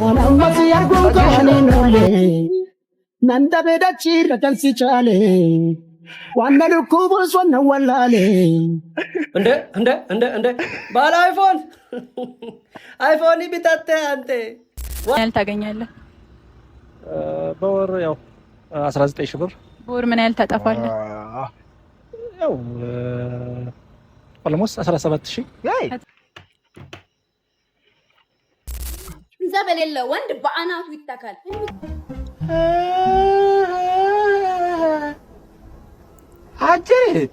Onamasi agungaani nole, nanda bedachi ratansi chale, wanna kubus wanna walale. እንደ ባለ አይፎን ቢታተ አንተ ያህል ታገኛለህ? በወር ያው 19 ሺህ ብር። በወር ምን ያህል ታጠፋለህ? ያው ኦልሞስት 17 ሺህ። ዘበል የለ ወንድ በአናቱ ይታካል። አጀት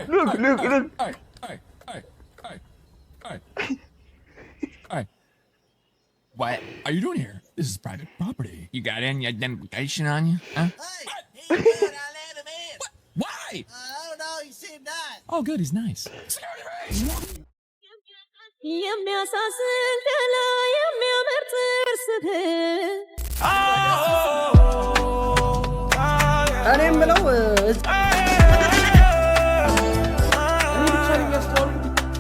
look. Hey. What are you doing here? This is private property. You got any identification on you? Huh? Hey, he said I let him in. What? Why? I don't know. He seemed nice. Oh, good. He's nice. Security race. እኔም ብለው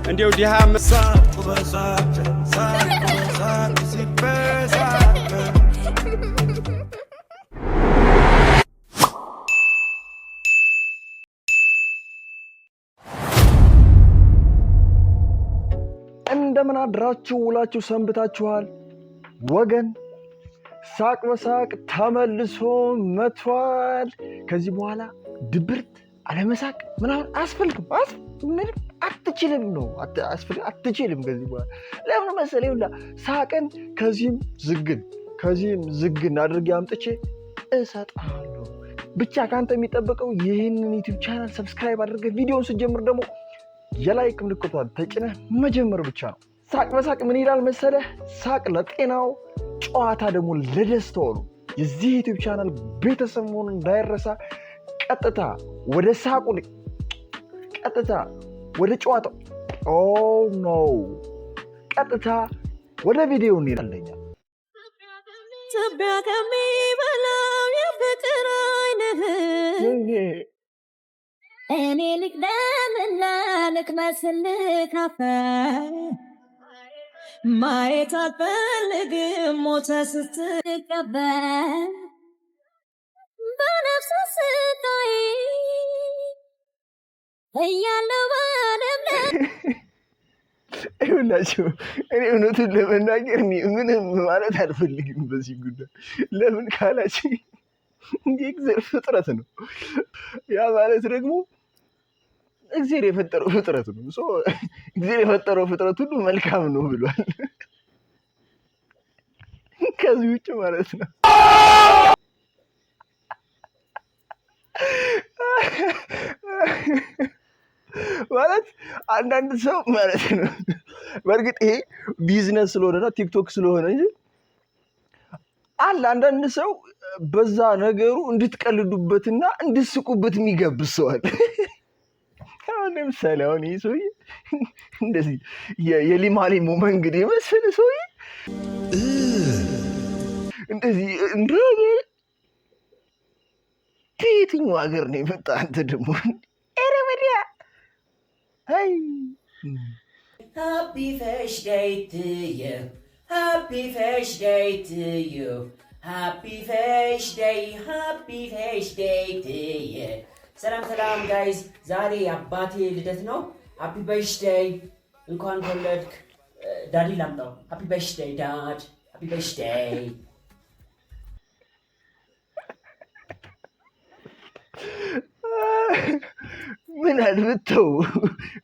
እንዴው ዲሃ እንደምን አድራችሁ ውላችሁ ሰንብታችኋል ወገን? ሳቅ በሳቅ ተመልሶ መጥቷል። ከዚህ በኋላ ድብርት አለመሳቅ ምናምን አስፈልግም። ምንም አትችልም ነው አትችልም። ከዚህ በኋላ ለምን መሰለኝ ሁላ ሳቅን ከዚህም ዝግን አድርጌ አምጥቼ እሰጣለሁ። ብቻ ካንተ የሚጠበቀው ይህንን ዩቲዩብ ቻናል ሰብስክራይብ አድርገህ ቪዲዮውን ስትጀምር ደግሞ የላይክ ምልክቷን ተጭነህ መጀመር ብቻ ነው። ሳቅ በሳቅ ምን ይላል መሰለህ? ሳቅ ለጤናው፣ ጨዋታ ደግሞ ለደስታው ነው። የዚህ ዩቲዩብ ቻናል ቤተሰብ መሆኑን እንዳይረሳ። ቀጥታ ወደ ሳቁ፣ ቀጥታ ወደ ጨዋታው፣ ኦ ኖ ቀጥታ ወደ ቪዲዮ እንሄዳለን። ኢትዮጵያ ከሚበላው የፍቅር አይነህ እኔ ልቅደምና ልቅመስልህ ካፈር ማየት አልፈልግም ሞተ ስትቀበር በነፍስ ስታይ እያለው ባለም ይሁላችሁ። እኔ እውነቱን ለመናገር ምንም ማለት አልፈልግም በዚህ ጉዳይ። ለምን ካላችሁ የእግዚአብሔር ፍጥረት ነው። ያ ማለት ደግሞ እግዚአብሔር የፈጠረው ፍጥረት ነው። እግዚአብሔር የፈጠረው ፍጥረት ሁሉ መልካም ነው ብሏል። ከዚህ ውጭ ማለት ነው ማለት አንዳንድ ሰው ማለት ነው። በእርግጥ ይሄ ቢዝነስ ስለሆነና ቲክቶክ ስለሆነ እንጂ አለ አንዳንድ ሰው በዛ ነገሩ እንድትቀልዱበትና እንድትስቁበት የሚገብስ ሰው አለ። ለምሳሌ አሁን ይህ ሰውዬ እንደዚህ የሊማሊሞ መንገድ የመሰለ ሰውዬ እንደዚህ ከየትኛው ሀገር ነው የመጣ? አንተ ደግሞ ኤረመዲያ Happy Fish Day to you. Happy Fish Day to you. Happy Fish Day. Happy Fish Day to you. ሰላም ጋይዝ፣ ዛሬ አባቴ ልደት ነው። ሃፒ በርዝዴይ፣ እንኳን ተወለድክ። ዳዲ ላምጣው። ሃፒ በርዝዴይ ዳድ፣ ሃፒ በርዝዴይ። ምን አልብተው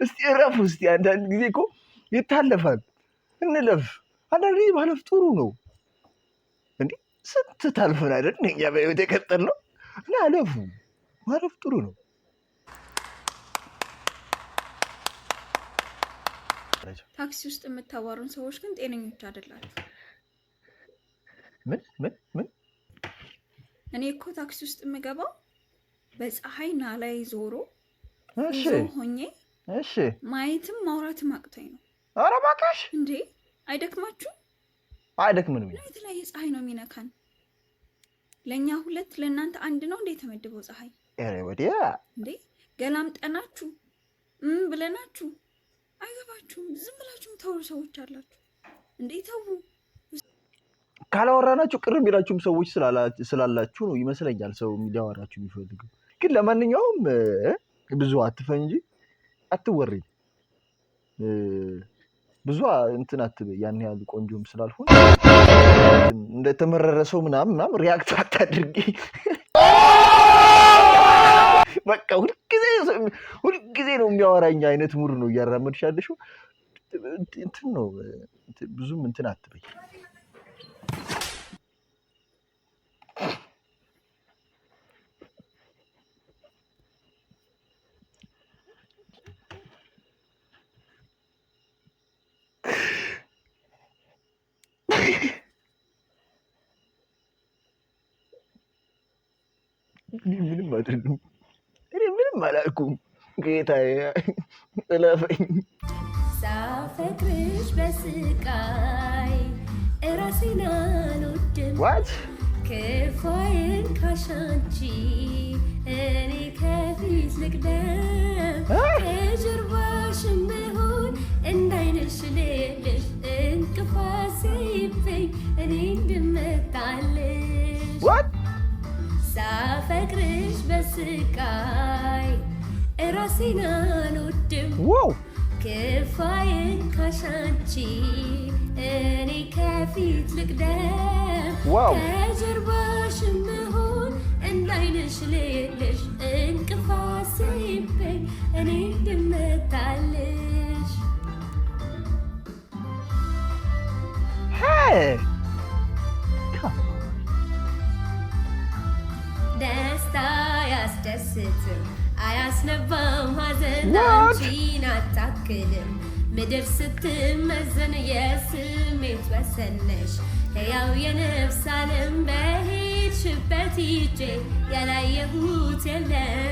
እስቲ እረፉ። እስቲ አንዳንድ ጊዜ እኮ ይታለፋል። እንለፍ። አንዳንድ ጊዜ ማለፍ ጥሩ ነው። እንዴ ስንት ታልፈን አይደል እኛ በህይወት የቀጠልነው? እና አለፉ። ማለፍ ጥሩ ነው። ታክሲ ውስጥ የምታዋሩን ሰዎች ግን ጤነኞች አይደላችሁ። ምን? እኔ እኮ ታክሲ ውስጥ የምገባው በፀሐይ ላይ ዞሮ ሆኜ ማየትም ማውራትም አቅቶኝ ነው። ኧረ እባክሽ እንዴ አይደክማችሁ? አይደክምንም። የተለያየ ፀሐይ ነው የሚነካን። ለእኛ ሁለት ለእናንተ አንድ ነው እንዴ የተመደበው ፀሐይ? ኧረ ወዲያ እንዴ ገላምጠናችሁ ብለናችሁ አይገባችሁም። ዝም ብላችሁም ተው ሰዎች አላችሁ እንዴ? ተው። ካላወራናችሁ ቅር የሚላችሁም ሰዎች ስላላችሁ ነው ይመስለኛል ሰው እንዲያወራችሁ የሚፈልገው። ግን ለማንኛውም ብዙ አትፈኝ እንጂ አትወሪ። ብዙ እንትን አትበይ። ያን ያህል ቆንጆም ስላልሆነ እንደተመረረ ሰው ምናምን ሪያክት አታድርጊ። በቃ ሁልጊዜ ነው የሚያወራኝ አይነት ሙድ ነው እያራመድሽ ያለሽው። እንትን ነው ብዙም እንትን አትበይ። ምንም አይደለም። እኔ ምንም አላልኩም። ጌታዬ እለፈኝ። ሳፈቅርሽ በስቃይ እራሴን አልወድም። ክፋዬን ካሻንቺ እኔ ከፊት ልቅደም። ከጀርባሽም ብሆን እንዳይነሽ ልልሽ እንቅፋት ሲይዘኝ እኔ እንድመጣልሽ። ሳፈቅርሽ በስቃይ እራሴን አልወድም። ክፋዬን ካሻንቺ እኔ ከፊት ልቅደም። ከጀርባሽም ብሆን እንዳይነሽ ልልሽ እንቅፋት ሲይዘኝ እኔ እንድመጣልሽ። ደስታ ያስደስትም አያስነባም ሐዘን አንቺን አታክልም። ምድር ስትመዘን የስሜት ወሰነሽ ሕያው የነፍስ ዓለም በሄድሽበት ሂጄ ያላየሁት የለም።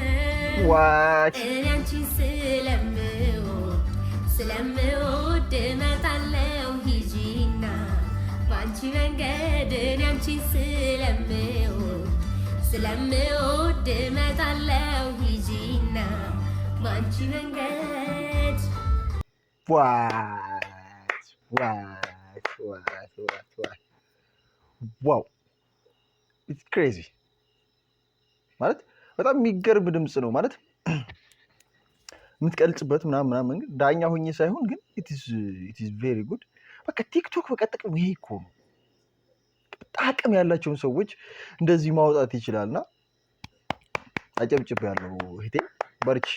እኔ አንቺን ስለምወድ እመጣለሁ ሂጂና በአንቺ መንገድ እኔ አንቺን ስለምወድ እመጣለሁ ሂጂና በአንቺ መንገድ። ዋው ኢትስ ክሬዚ ማለት በጣም የሚገርም ድምፅ ነው ማለት የምትቀልጽበት ምናምን ዳኛ ሆኜ ሳይሆን ግን ኢትስ ቬሪ ጉድ። በቃ ቲክቶክ በቃ ጥቅም ይሄ እኮ ነው። አቅም ያላቸውን ሰዎች እንደዚህ ማውጣት ይችላልና አጨብጭብ ያለው እህቴ በርቺ።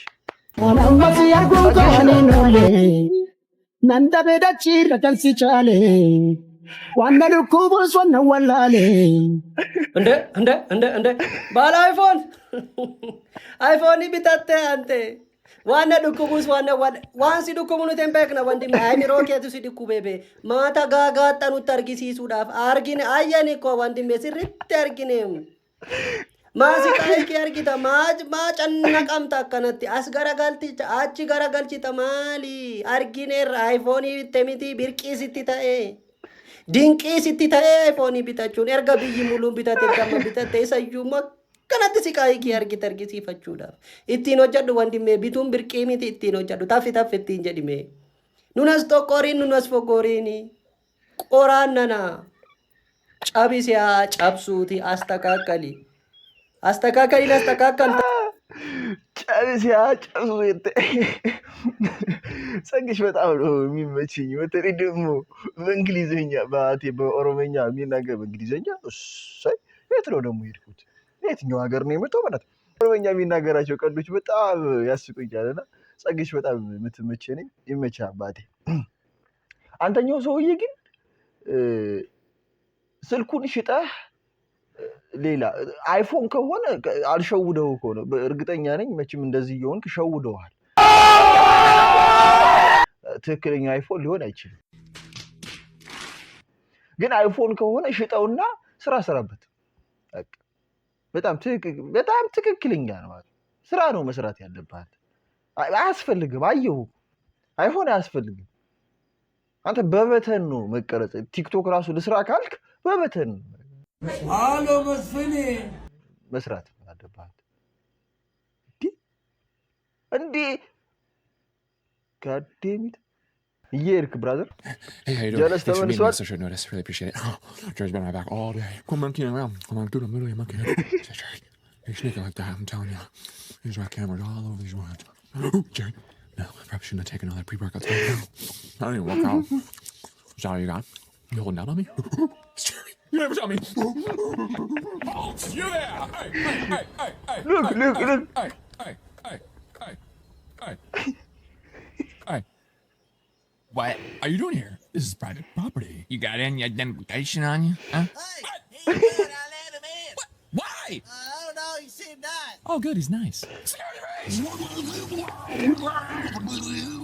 ወናማዚ ያጎጋኔ ኖሌ ነንዳ ቤዳቺ ረከንሲ ቻሌ ዋና ልኩቡስ ዋና ወላሌ እንደ ባለ አይፎን ቢታተ አንተ ዋና ዱኩቡስ ዋንሲ ዱኩሙኑ ቴምፔክና ወንድሜ አይሚሮ ኬቱ ሲድኩ ቤቤ ማታ ጋጋጠኑ ተርጊሲሱዳፍ አርጊኔ አየኔ እኮ ወንድሜ ሲሪት አርጊኔም ማሲቃይኪ አርጊታ ማጨነቀምታ አከነቲ አስገረገልቲ አቺ ገረገልቺ ተማሊ አርጊኔ አይፎኒ ተሚቲ ቢርቂ ሲቲ ታኤ ድንቂ ሲቲ ታኤ አይፎኒ ቢታቹን ኤርጋ ብይ ሙሉ ቢታቴ ደማ ቢታቴ ሰዩማ kanatti siqaayi argisiifachuudhaaf ittiin hojjedhu wandimee bituun birqii miti ittiin hojjedhu taffi ittiin jedhime nunas tokkoriin nunas foggoriin qoraan nana cabisiyaa cabsuuti astakaakali cabisiyaa cabsu jette ጸግሽ በጣም ነው የሚመችኝ። በተለይ ደግሞ በእንግሊዝኛ በኦሮሞኛ የሚናገር በእንግሊዝኛ እሰይ የት ነው ደግሞ ሄድኩት የትኛው ሀገር ነው የመጣው ማለት ኦሮሞኛ የሚናገራቸው ቀልዶች በጣም ያስቁኛልና ጸግሽ በጣም የምትመቸኝ ይመቻ አባቴ። አንተኛው ሰውዬ ግን ስልኩን ሽጠህ ሌላ አይፎን ከሆነ አልሸውደው ከሆነ እርግጠኛ ነኝ መቼም እንደዚህ ይሆንክ ሸውደዋል። ትክክለኛ አይፎን ሊሆን አይችልም። ግን አይፎን ከሆነ ሽጠውና ስራ ስራበት። በጣም ትክክለኛ ነው ማለት ስራ ነው መስራት ያለበት። አያስፈልግም። አየሁ አይፎን አያስፈልግም። አንተ በበተን ነው መቀረጽ። ቲክቶክ ራሱ ለስራ ካልክ በበተን አሎ መስፍኔ መስራት አለበት። እንዴ God damn it. Yerk, brother. Hey, how you doing? Thanks for meeting me on such short notice. Really appreciate it. Jerry's been on my back all day. Come monkeying around. I'm like, dude, I'm literally a monkey. Jerry, you're sneaking like that. I'm telling you. These are my cameras all over these ones. Jerry, no, I probably shouldn't have taken all that pre-workout stuff. I don't even work out. Is that all you got? You holding down on me? Jerry, you never tell me. Oh, you there? Hey. Look. Hey. What are you doing here? This is private property. You got any identification on you? Huh? Hey, he's good. I let him in. What? Why? I don't know. He seemed nice. Oh, good. He's nice.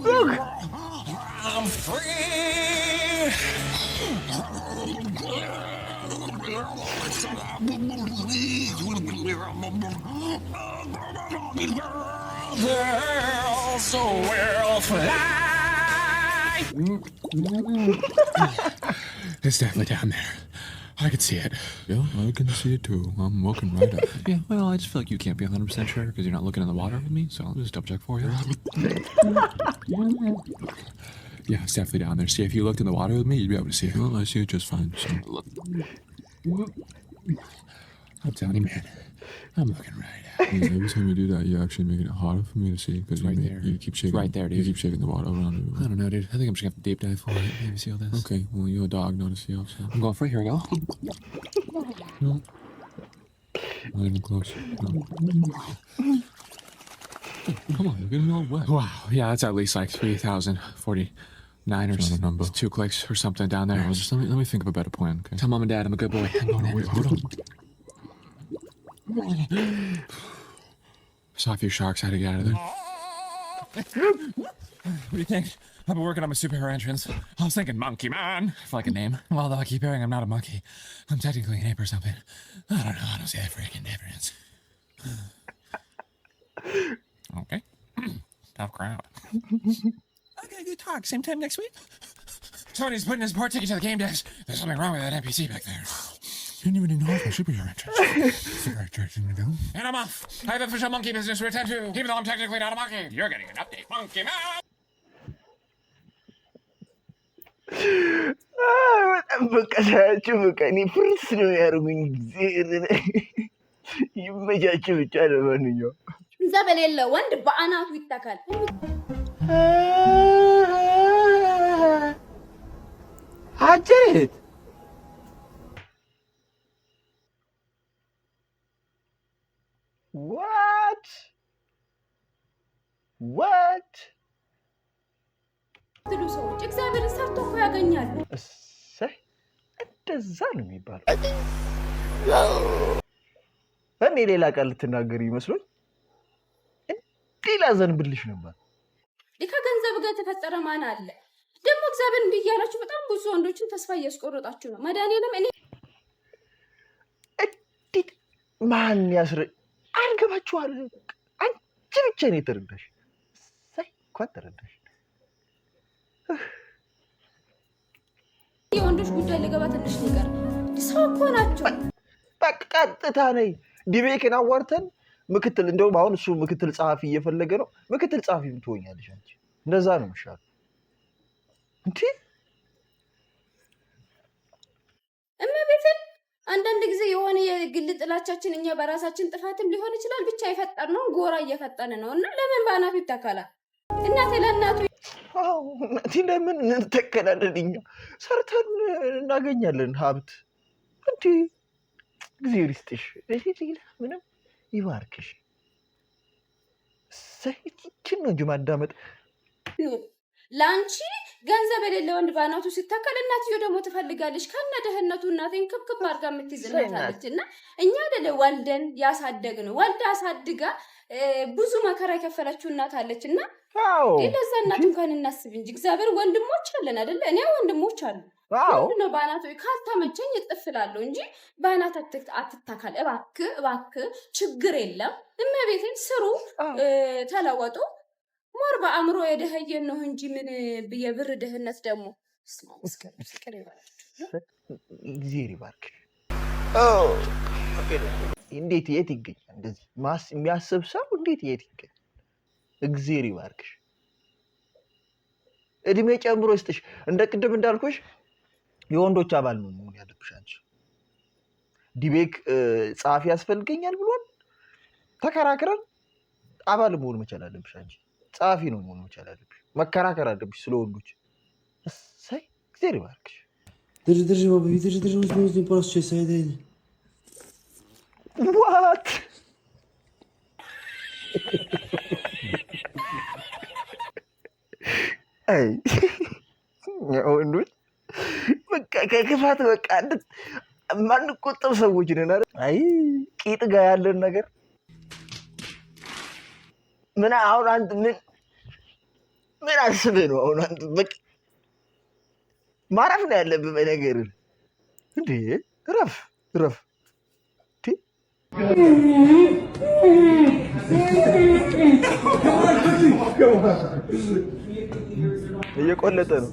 Look. I'm free. So we'll fly. It's definitely down there. I can see it. Yeah, I can see it too. I'm looking right up. Yeah, well, I just feel like you can't be 100% sure because you're not looking in the water with me, so I'll just double check for you. Yeah, it's definitely down there. See, if you looked in the water with me, you'd be able to see it. Well, I see it just fine. So look. I'm telling you, man. I'm looking right at it. Every time you do that, you're actually making it harder for me to see because you keep shaking. Right there, dude. You keep shaking the water around you. I don't know, dude. I think I'm just gonna have to deep dive for it. Maybe see all this. Okay, well, you're a dog, not a seal. So. I'm going free. Here we go. No. Not even close. No. Come on, you're getting all wet. Wow, yeah, that's at least like 3,049 or number. 2 clicks or something down there. Just let me think of a better plan. Okay. Tell mom and dad I'm a good boy. I'm going in. Wait, hold on. Saw a few sharks. I had to get out of there. What do you think? I've been working on my superhero entrance. I was thinking Monkey Man, if I like a name. Well, although I keep hearing I'm not a monkey. I'm technically an ape or something. I don't know. I don't see that freaking difference. Okay. Tough crowd. Okay, good talk. Same time next week? Tony's putting his part ticket to the game desk. There's something wrong with that NPC back there. You didn't even know my superhero entrance. It's the right direction to go. And I'm off. I have official monkey business to attend to. Even though I'm technically not a monkey, you're getting an update. Monkey Man! በቃ ሳያቸው በቃ እኔ ፍርስ ነው ያደርጉኝ። ይመቻቸው ብቻ። ለማንኛውም ገንዘብ የሌለ ወንድ በአናቱ ይተካል። አጀት what ትሉ ሰዎች እግዚአብሔርን ሰርቶ እኮ ያገኛሉ። እሰይ እንደዛ ነው የሚባለው። እኔ ሌላ ቃል ልትናገር ይመስሎኝ ሌላ ዘንብልሽ ነበር። ከገንዘብ ጋር የተፈጠረ ማን አለ ደግሞ? እግዚአብሔር እንዲህ እያላችሁ በጣም ብዙ ወንዶችን ተስፋ እያስቆረጣችሁ ነው። መድኃኒዓለም እኔ እንዴት ማን ያስረ አልገባችኋል። አንቺ ብቻ ነው የተረዳሽ። እሰይ እኮ ተረዳሽ። የወንዶች ጉዳይ ልገባ ትንሽ ነገር ሰው እኮ ናቸው። በቃ ቀጥታ ነይ ዲቤክን አዋርተን ምክትል እንደውም አሁን እሱ ምክትል ጸሐፊ እየፈለገ ነው። ምክትል ጸሐፊ ትሆኛለሽ አንቺ። እንደዛ ነው የሚሻለው እንዴ? እመቤትን አንዳንድ ጊዜ የሆነ የግል ጥላቻችን እኛ በራሳችን ጥፋትም ሊሆን ይችላል ብቻ የፈጠርነው ጎራ እየፈጠነ ነው እና ለምን ባናቱ ይተካላል? እናቴ ለእናቱ እናቴ ለምን እንተከላለን? እኛ ሰርተን እናገኛለን ሀብት። እንዴ እግዚአብሔር ይስጥሽ። እሺ ሌላ ምንም ይባርክሽ። ሰይችን ነው እንጂ ማዳመጥ ላንቺ ገንዘብ የሌለ ወንድ ባናቱ ሲተከል እናትዮ ደግሞ ትፈልጋለች ከነ ደህነቱ እናቴን ክብክብ አድርጋ የምትይዝላታለች። እና እኛ አይደለ ወልደን ያሳደግነው ወልዳ አሳድጋ ብዙ መከራ የከፈለችው እናት አለች። እና ለዛ እናት እንኳን እናስብ እንጂ እግዚአብሔር ወንድሞች አለን አይደለ? እኔ ወንድሞች አሉ። ነው ባናቱ ካልተመቸኝ እጥፍላለሁ እንጂ ባናት አትተካል። እባክህ ችግር የለም እመቤቴን ስሩ፣ ተለወጡ። ሞር በአእምሮ የደህየን ነው እንጂ ምን የብር ድህነት ደግሞ እግዚአብሔር ይባርክ። እንዴት የት ይገኛል? እንደዚህ የሚያስብ ሰው እንዴት የት ይገኛል? እግዚአብሔር ይባርክሽ። እድሜ ጨምሮ ይስጥሽ። እንደ ቅድም እንዳልኩሽ የወንዶች አባል ነው መሆን ያለብሽ አንቺ። ዲቤክ ጸሐፊ ያስፈልገኛል ብሏል። ተከራክረን አባል መሆን መቻል አለብሽ አንቺ። ጸሐፊ ነው መሆን መቻል አለብሽ። መከራከር አለብሽ ስለ ወንዶች። እሰይ እግዚአብሔር ይባርክሽ። Drży, baby, drży, musimy po raz trzeci. What? አይ ወንዶች በቃ ከክፋት በቃ ማንቆጠብ ሰዎች ነን አይደል? አይ ቂጥ ጋር ያለን ነገር ምን አሁን አንተ ምን አስበህ ነው አሁን አንተ በቃ ማረፍ ነው ያለብህ በነገር እንዴ? ረፍ እየቆለጠ ነው።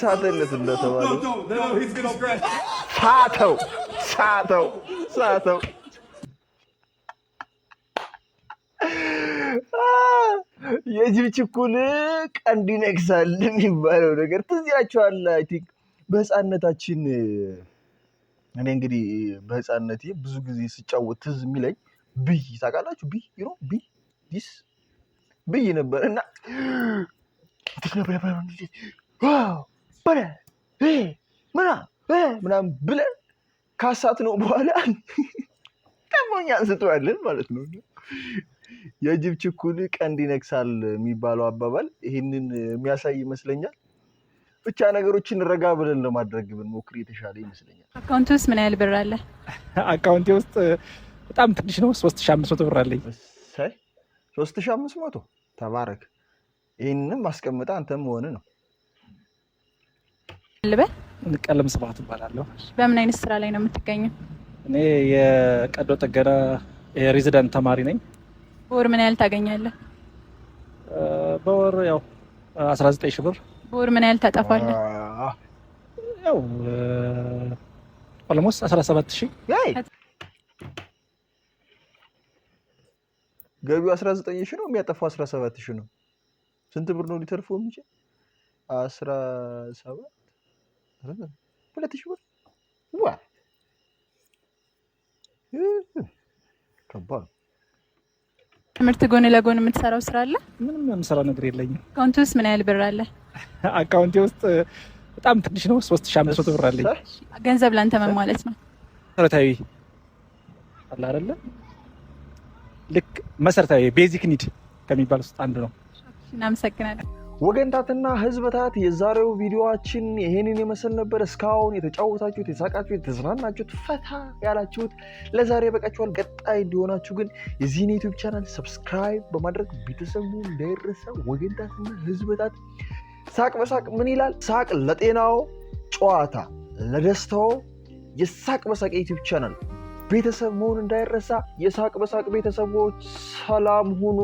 ሳተለት እንደተባለው ሳተው የጅብ ችኩል ቀንድ ይነክሳል የሚባለው ነገር ትዝ ይላችኋል። አይ ቲንክ በህፃንነታችን እኔ እንግዲህ በህፃንነቴ ብዙ ጊዜ ስጫወት ትዝ የሚለኝ ብይ ታውቃላችሁ? ብይ ነበር እና ምናምን ብለን ካሳት ነው በኋላ ደግሞ እኛ እንስተዋለን ማለት ነው። የጅብ ችኩል ቀንድ ይነክሳል የሚባለው አባባል ይህንን የሚያሳይ ይመስለኛል። ብቻ ነገሮችን ረጋ ብለን ለማድረግ ብንሞክር የተሻለ ይመስለኛል። አካውንት ውስጥ ምን ያህል ብር አለ? አካውንቴ ውስጥ በጣም ትንሽ ነው፣ 3500 ብር አለኝ። 3500 ተባረክ። ይህንንም ማስቀመጣ አንተም ሆነ ነው። ልበል ቀለም ስብሐት እባላለሁ። በምን አይነት ስራ ላይ ነው የምትገኘው? እኔ የቀዶ ጥገና የሬዚዳንት ተማሪ ነኝ። በወር ምን ያህል ታገኛለህ? በወር ያው 19000 ብር። በወር ምን ያህል ታጠፋለህ? ያው ኦልሞስት 17000። ገቢው 19000 ነው፣ የሚያጠፋው 17000 ነው። ስንት ብር ነው ሊተርፈው የሚችል? 2000 ብር። ዋ ከባድ። ትምህርት ጎን ለጎን የምትሰራው ስራ አለ? ምንም የምሰራው ነገር የለኝም። አካውንት ውስጥ ምን ያህል ብር አለ? አካውንቴ ውስጥ በጣም ትንሽ ነው፣ 3500 ብር አለኝ። ገንዘብ ላንተ ምን ማለት ነው? መሰረታዊ አለ አይደለ? ልክ መሰረታዊ ቤዚክ ኒድ ከሚባል ውስጥ አንዱ ነው። እናመሰግናለን። ወገንታትና ህዝበታት የዛሬው ቪዲዮአችን ይሄንን የመሰል ነበር። እስካሁን የተጫወታችሁት፣ የተሳቃችሁት፣ የተዝናናችሁት፣ ፈታ ያላችሁት ለዛሬ በቃችኋል። ቀጣይ እንዲሆናችሁ ግን የዚህን ዩቲዩብ ቻናል ሰብስክራይብ በማድረግ ቤተሰቡ እንዳይረሳ። ወገንታትና ህዝበታት ሳቅ በሳቅ ምን ይላል? ሳቅ ለጤናው፣ ጨዋታ ለደስታው። የሳቅ በሳቅ የዩቲዩብ ቻናል ቤተሰብ መሆን እንዳይረሳ። የሳቅ በሳቅ ቤተሰቦች ሰላም ሁኑ።